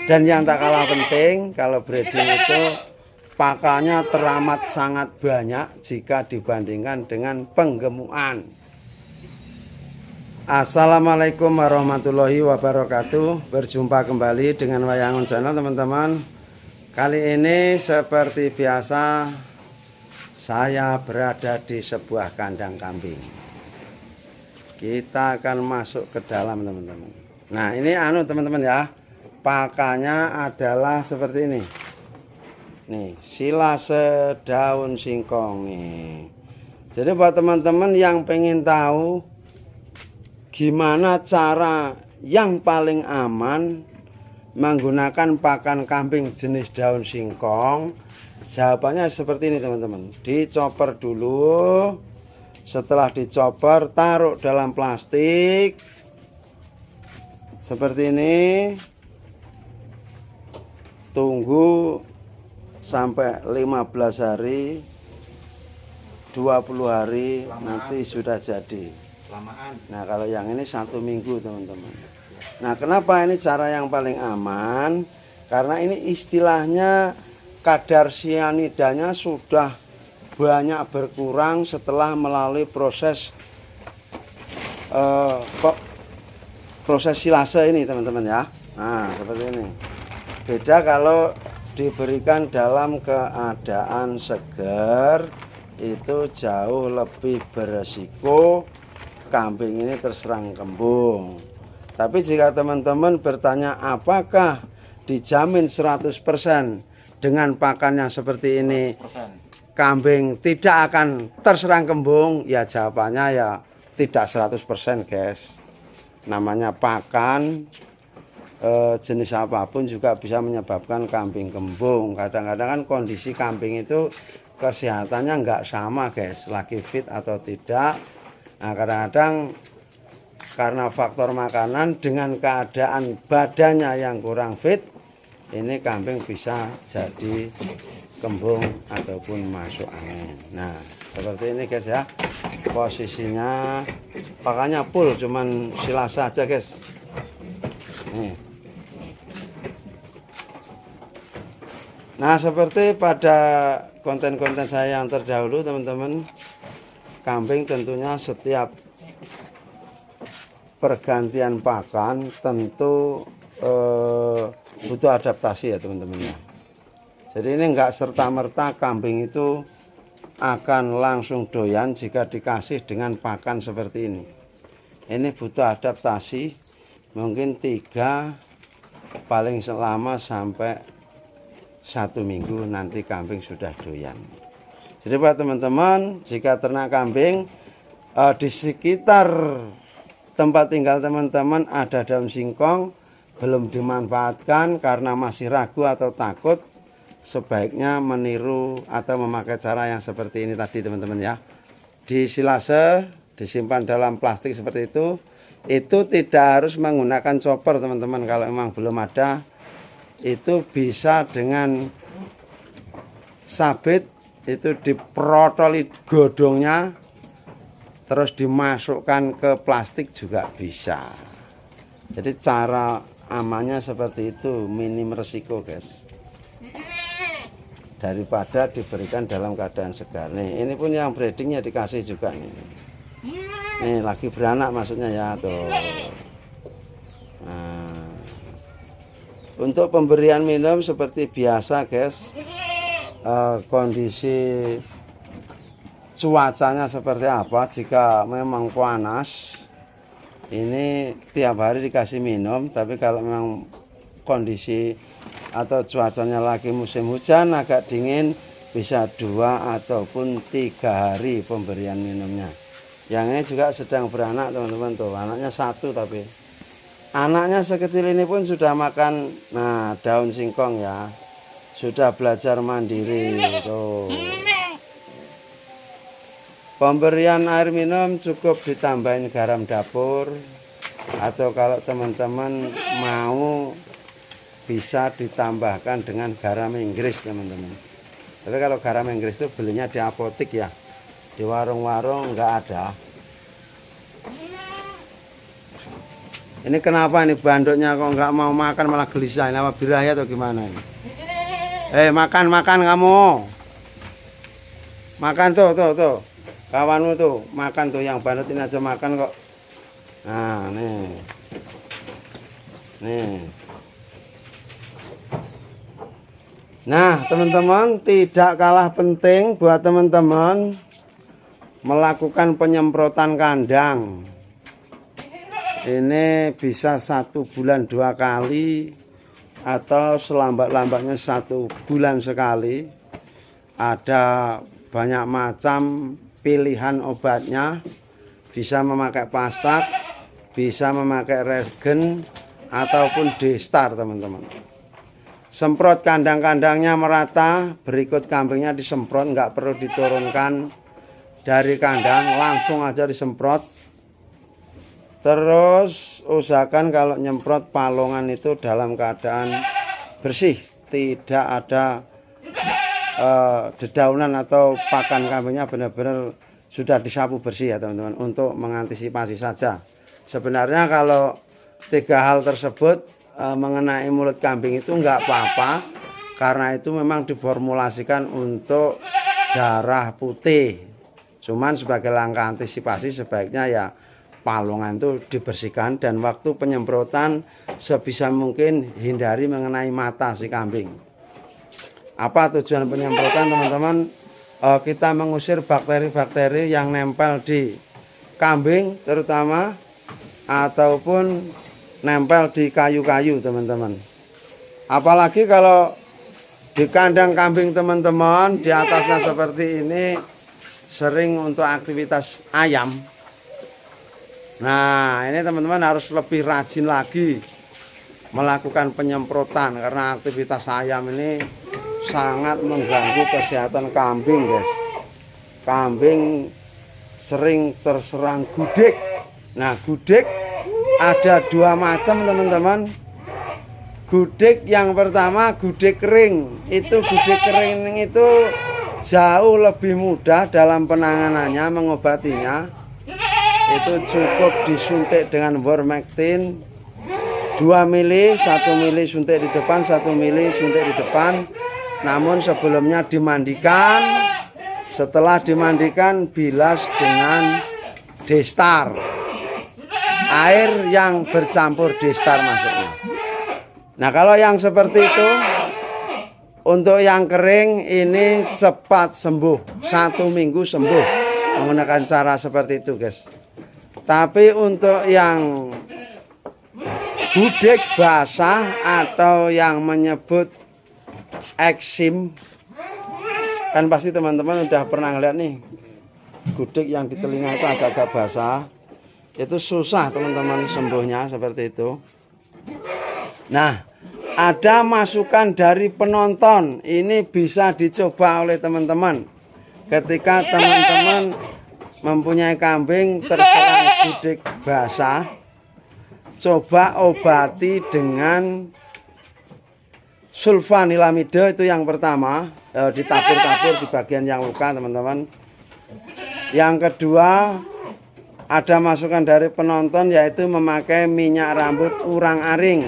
Dan yang tak kalah penting, kalau breeding itu pakannya teramat sangat banyak jika dibandingkan dengan penggemukan. Assalamualaikum warahmatullahi wabarakatuh. Berjumpa kembali dengan Wayangun Channel, teman-teman. Kali ini seperti biasa saya berada di sebuah kandang kambing. Kita akan masuk ke dalam, teman-teman. Nah, ini teman-teman ya. Pakannya adalah seperti ini. Nih, silase daun singkong nih. Jadi buat teman-teman yang pengen tahu gimana cara yang paling aman menggunakan pakan kambing jenis daun singkong, jawabannya seperti ini, teman-teman. Dicoper dulu. Setelah dicoper, taruh dalam plastik seperti ini. Tunggu sampai 15 hari 20 hari lamaan. Nanti sudah jadi lamaan. Nah, kalau yang ini 1 minggu, teman-teman. Nah, kenapa ini cara yang paling aman? Karena ini istilahnya kadar sianidanya sudah banyak berkurang setelah melalui proses proses silase ini, teman-teman ya. Nah, seperti ini. Beda kalau diberikan dalam keadaan segar, itu jauh lebih beresiko kambing ini terserang kembung. Tapi jika teman-teman bertanya apakah dijamin 100% dengan pakan yang seperti ini 100%. Kambing tidak akan terserang kembung, ya jawabannya ya tidak 100%, guys. Namanya pakan jenis apapun juga bisa menyebabkan kambing kembung. Kadang-kadang kan kondisi kambing itu kesehatannya nggak sama, guys, lagi fit atau tidak. Nah, kadang-kadang karena faktor makanan dengan keadaan badannya yang kurang fit, ini kambing bisa jadi kembung ataupun masuk angin. Nah, seperti ini, guys ya. Posisinya pakannya full, cuman silase aja, guys. Nih. Nah, seperti pada konten-konten saya yang terdahulu, teman-teman, kambing tentunya setiap pergantian pakan tentu butuh adaptasi ya, teman-teman ya. Jadi ini enggak serta-merta kambing itu akan langsung doyan jika dikasih dengan pakan seperti ini. Ini butuh adaptasi, mungkin 3 paling selama sampai 1 minggu nanti kambing sudah doyan. Jadi buat teman-teman, jika ternak kambing di sekitar tempat tinggal teman-teman ada daun singkong belum dimanfaatkan karena masih ragu atau takut, sebaiknya meniru atau memakai cara yang seperti ini tadi, teman-teman ya. Disilase, disimpan dalam plastik seperti itu tidak harus menggunakan chopper, teman-teman. Kalau memang belum ada, itu bisa dengan sabit, itu diprotoli godongnya terus dimasukkan ke plastik juga bisa. Jadi cara amannya seperti itu, minim resiko, guys, daripada diberikan dalam keadaan segar. Nih, ini pun yang breedingnya dikasih juga nih. Nih lagi beranak maksudnya ya, tuh. Nah, untuk pemberian minum seperti biasa, guys. Kondisi cuacanya seperti apa, jika memang panas ini tiap hari dikasih minum. Tapi kalau memang kondisi atau cuacanya lagi musim hujan agak dingin, bisa 2 ataupun 3 hari pemberian minumnya. Yang ini juga sedang beranak, teman-teman, tuh anaknya 1, tapi anaknya sekecil ini pun sudah makan daun singkong ya. Sudah belajar mandiri tuh. Pemberian air minum cukup ditambahin garam dapur, atau kalau teman-teman mau bisa ditambahkan dengan garam Inggris, teman-teman. Tapi kalau garam Inggris itu belinya di apotek ya. Di warung-warung nggak ada. Ini kenapa ini banduknya kok nggak mau makan malah gelisah? Ini apa birahi atau gimana ini? Makan kamu. Makan tuh. Kawanmu tuh makan tuh, yang bandut ini aja makan kok. Nah, nih. Nah, teman-teman, tidak kalah penting buat teman-teman melakukan penyemprotan kandang. Ini bisa 1 bulan 2 kali atau selambat-lambatnya 1 bulan sekali. Ada banyak macam pilihan obatnya, bisa memakai pastak, bisa memakai regen ataupun D-Star, teman-teman. Semprot kandang-kandangnya merata, berikut kambingnya disemprot, nggak perlu diturunkan dari kandang, langsung aja disemprot. Terus usahakan kalau nyemprot palongan itu dalam keadaan bersih, tidak ada dedaunan atau pakan kambingnya benar-benar sudah disapu bersih ya teman-teman, untuk mengantisipasi saja. Sebenarnya kalau 3 hal tersebut mengenai mulut kambing itu nggak apa-apa, karena itu memang diformulasikan untuk darah putih. Cuman sebagai langkah antisipasi sebaiknya ya palongan itu dibersihkan, dan waktu penyemprotan sebisa mungkin hindari mengenai mata si kambing. Apa tujuan penyemprotan, teman-teman? Kita mengusir bakteri-bakteri yang nempel di kambing terutama, ataupun nempel di kayu-kayu, teman-teman. Apalagi kalau di kandang kambing teman-teman, di atasnya seperti ini sering untuk aktivitas ayam. Nah, ini teman-teman harus lebih rajin lagi melakukan penyemprotan, karena aktivitas ayam ini sangat mengganggu kesehatan kambing, guys. Kambing sering terserang gudeg. Nah, gudeg ada 2 macam, teman-teman. Gudeg yang pertama gudeg kering. Gudeg kering itu jauh lebih mudah dalam penanganannya, mengobatinya. Itu cukup disuntik dengan Wormectin 2 mili, 1 mili suntik di depan, 1 mili suntik di depan. Namun sebelumnya dimandikan. Setelah dimandikan bilas dengan D-Star, air yang bercampur D-Star maksudnya. Nah, kalau yang seperti itu, untuk yang kering ini cepat sembuh, 1 minggu sembuh menggunakan cara seperti itu, guys. Tapi untuk yang gudeg basah atau yang menyebut eksim, kan pasti teman-teman udah pernah ngeliat nih gudeg yang di telinga itu agak-agak basah. Itu susah teman-teman sembuhnya seperti itu. Nah, ada masukan dari penonton, ini bisa dicoba oleh teman-teman. Ketika teman-teman mempunyai kambing terserang gudeg basah, coba obati dengan sulfanilamida. Itu yang pertama, ditabur-tabur di bagian yang luka, teman-teman. Yang kedua, ada masukan dari penonton, yaitu memakai minyak rambut urang-aring,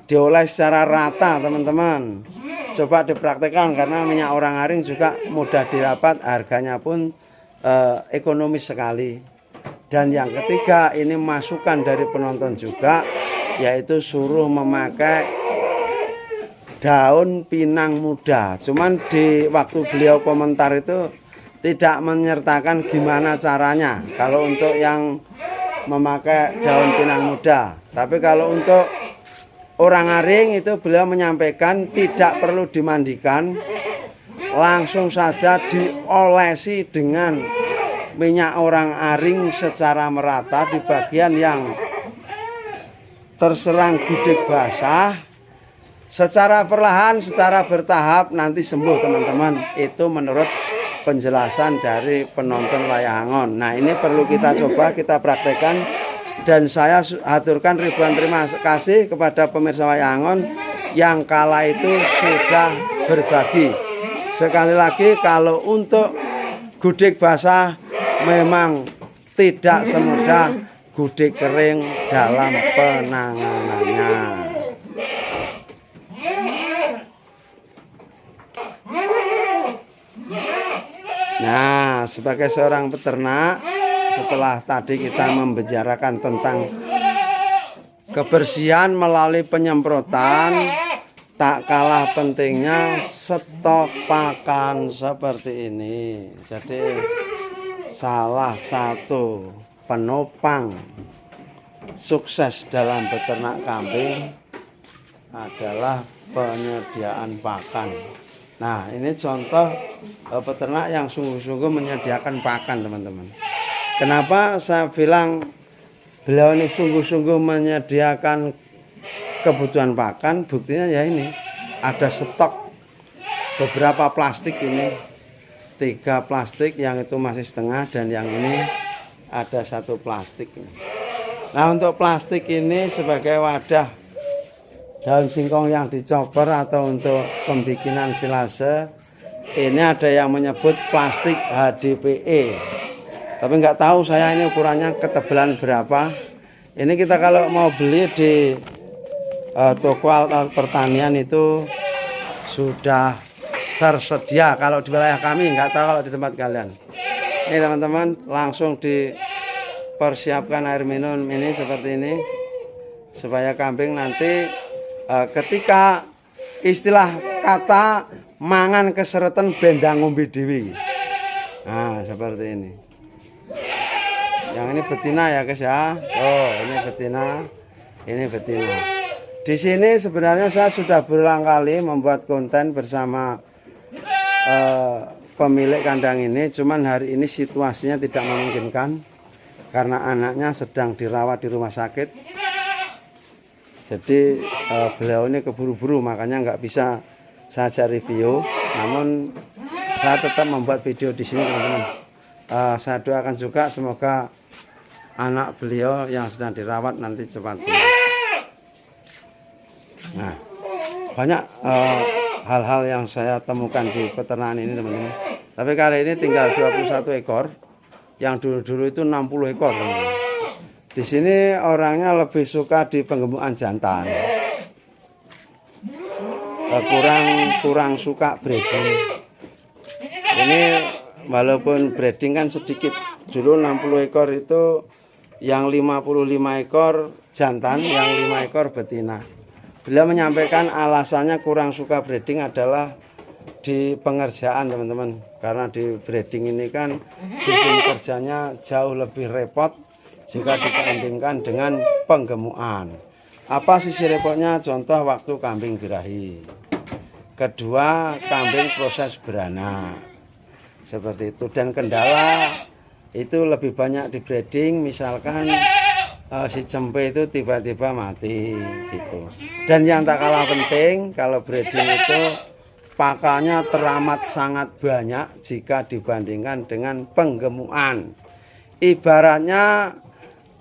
dioles secara rata, teman-teman. Coba dipraktekkan, karena minyak urang-aring juga mudah didapat, harganya pun ekonomis sekali. Dan yang ketiga, ini masukan dari penonton juga, yaitu suruh memakai daun pinang muda. Cuman di waktu beliau komentar itu tidak menyertakan gimana caranya kalau untuk yang memakai daun pinang muda. Tapi kalau untuk urang-aring itu beliau menyampaikan tidak perlu dimandikan, langsung saja diolesi dengan minyak urang-aring secara merata di bagian yang terserang gudeg basah. Secara perlahan, secara bertahap nanti sembuh, teman-teman. Itu menurut penjelasan dari penonton Wayangon. Nah, ini perlu kita coba, kita praktekkan. Dan saya haturkan ribuan terima kasih kepada pemirsa Wayangon yang kala itu sudah berbagi. Sekali lagi, kalau untuk gudeg basah memang tidak semudah gudik kering dalam penanganannya. Nah, sebagai seorang peternak, setelah tadi kita membicarakan tentang kebersihan melalui penyemprotan, tak kalah pentingnya stok pakan seperti ini. Jadi salah satu penopang sukses dalam beternak kambing adalah penyediaan pakan. Nah, ini contoh peternak yang sungguh-sungguh menyediakan pakan, teman-teman. Kenapa saya bilang beliau ini sungguh-sungguh menyediakan kebutuhan pakan? Buktinya ya ini, ada stok beberapa plastik ini, 3 plastik, yang itu masih setengah, dan yang ini ada 1 plastik. Nah, untuk plastik ini sebagai wadah daun singkong yang dicopor atau untuk pembikinan silase, ini ada yang menyebut plastik HDPE, tapi nggak tahu saya ini ukurannya ketebalan berapa. Ini kita kalau mau beli di toko alat pertanian itu sudah tersedia. Kalau di wilayah kami, nggak tahu kalau di tempat kalian. Ini teman-teman, langsung dipersiapkan air minum ini seperti ini, supaya kambing nanti ketika istilah kata mangan keseretan bendang ngombe dewi. Nah, seperti ini. Yang ini betina ya guys ya. Oh, ini betina, ini betina. Di sini sebenarnya saya sudah berulang kali membuat konten bersama pemilik kandang ini, cuman hari ini situasinya tidak memungkinkan karena anaknya sedang dirawat di rumah sakit. Jadi beliau ini keburu-buru, makanya nggak bisa saya review. Namun saya tetap membuat video di sini, teman-teman. Saya doakan juga semoga anak beliau yang sedang dirawat nanti cepat sembuh. Nah, banyak hal-hal yang saya temukan di peternakan ini, teman-teman. Tapi kali ini tinggal 21 ekor. Yang dulu-dulu itu 60 ekor, teman-teman. Di sini orangnya lebih suka di penggemukan jantan. Kurang suka breeding. Ini walaupun breeding kan sedikit. Dulu 60 ekor itu yang 55 ekor jantan, yang 5 ekor betina. Beliau menyampaikan alasannya kurang suka breeding adalah di pengerjaan, teman-teman. Karena di breeding ini kan sistem kerjanya jauh lebih repot jika dibandingkan dengan penggemukan. Apa sisi repotnya? Contoh waktu kambing birahi. Kedua, kambing proses beranak. Seperti itu. Dan kendala itu lebih banyak di breeding, misalkan si cempe itu tiba-tiba mati gitu. Dan yang tak kalah penting, kalau breeding itu pakannya teramat sangat banyak jika dibandingkan dengan penggemukan. Ibaratnya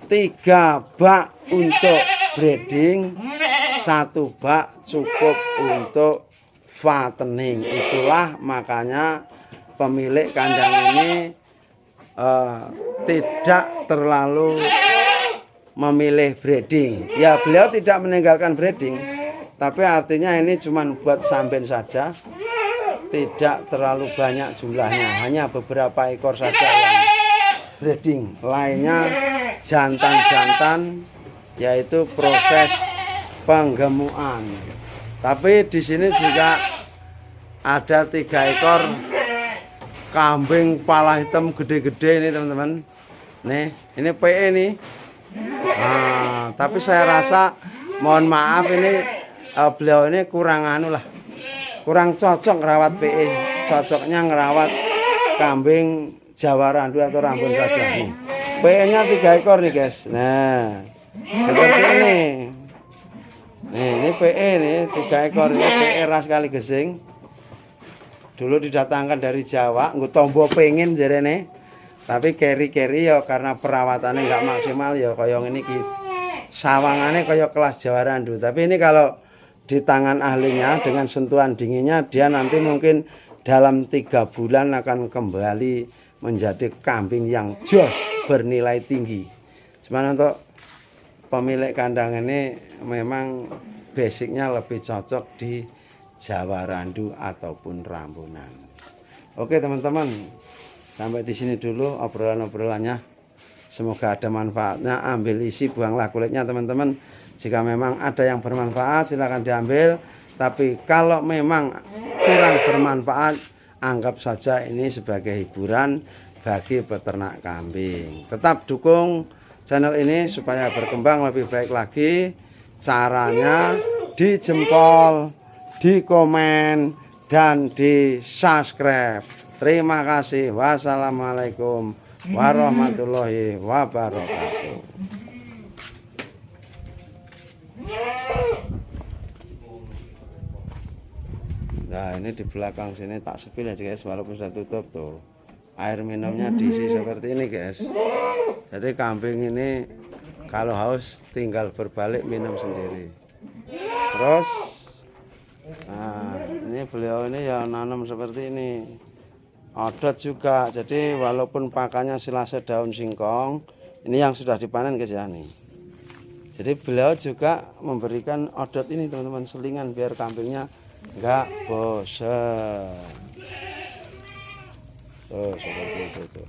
3 bak untuk breeding, 1 bak cukup untuk fattening. Itulah makanya pemilik kandang ini tidak terlalu memilih breeding. Ya, beliau tidak meninggalkan breeding, tapi artinya ini cuma buat samben saja, tidak terlalu banyak jumlahnya, hanya beberapa ekor saja yang breeding, lainnya jantan-jantan, yaitu proses penggemukan. Tapi di sini juga ada 3 ekor kambing pala hitam gede-gede ini, teman-teman. Nih, ini PE nih. Nah, tapi saya rasa, mohon maaf, ini beliau ini kurang kurang cocok rawat PE. Cocoknya ngerawat kambing Jawa Randu atau Rambun saja nih. PE-nya 3 ekor nih guys. Nah, seperti ini. Nih, ini PE nih, 3 ekor ini PE ras kali gesing. Dulu didatangkan dari Jawa, nggo tombo pengen jarene. Tapi keri-keri ya karena perawatannya nggak maksimal ya kaya ngene iki. Sawangannya kaya kelas Jawa Randu. Tapi ini kalau di tangan ahlinya dengan sentuhan dinginnya, dia nanti mungkin dalam 3 bulan akan kembali menjadi kambing yang jos, bernilai tinggi. Cuman untuk pemilik kandang ini memang basicnya lebih cocok di Jawa Randu ataupun Rambunan. Oke teman-teman, sampai di sini dulu obrolan-obrolannya. Semoga ada manfaatnya. Ambil isi, buanglah kulitnya teman-teman. Jika memang ada yang bermanfaat silahkan diambil. Tapi kalau memang kurang bermanfaat, anggap saja ini sebagai hiburan bagi peternak kambing. Tetap dukung channel ini supaya berkembang lebih baik lagi. Caranya di jempol, di komen, dan di subscribe. Terima kasih. Wassalamualaikum warahmatullahi wabarakatuh. Nah ini di belakang sini tak sepil ya guys, walaupun sudah tutup tuh. Air minumnya diisi seperti ini guys. Jadi kambing ini kalau haus tinggal berbalik minum sendiri. Terus nah ini beliau ini ya nanam seperti ini. Odot juga, jadi walaupun pakannya silase daun singkong, ini yang sudah dipanen guys ya nih. Jadi beliau juga memberikan odot ini teman-teman, selingan biar kambingnya enggak bosan. Tuh seperti itu tuh.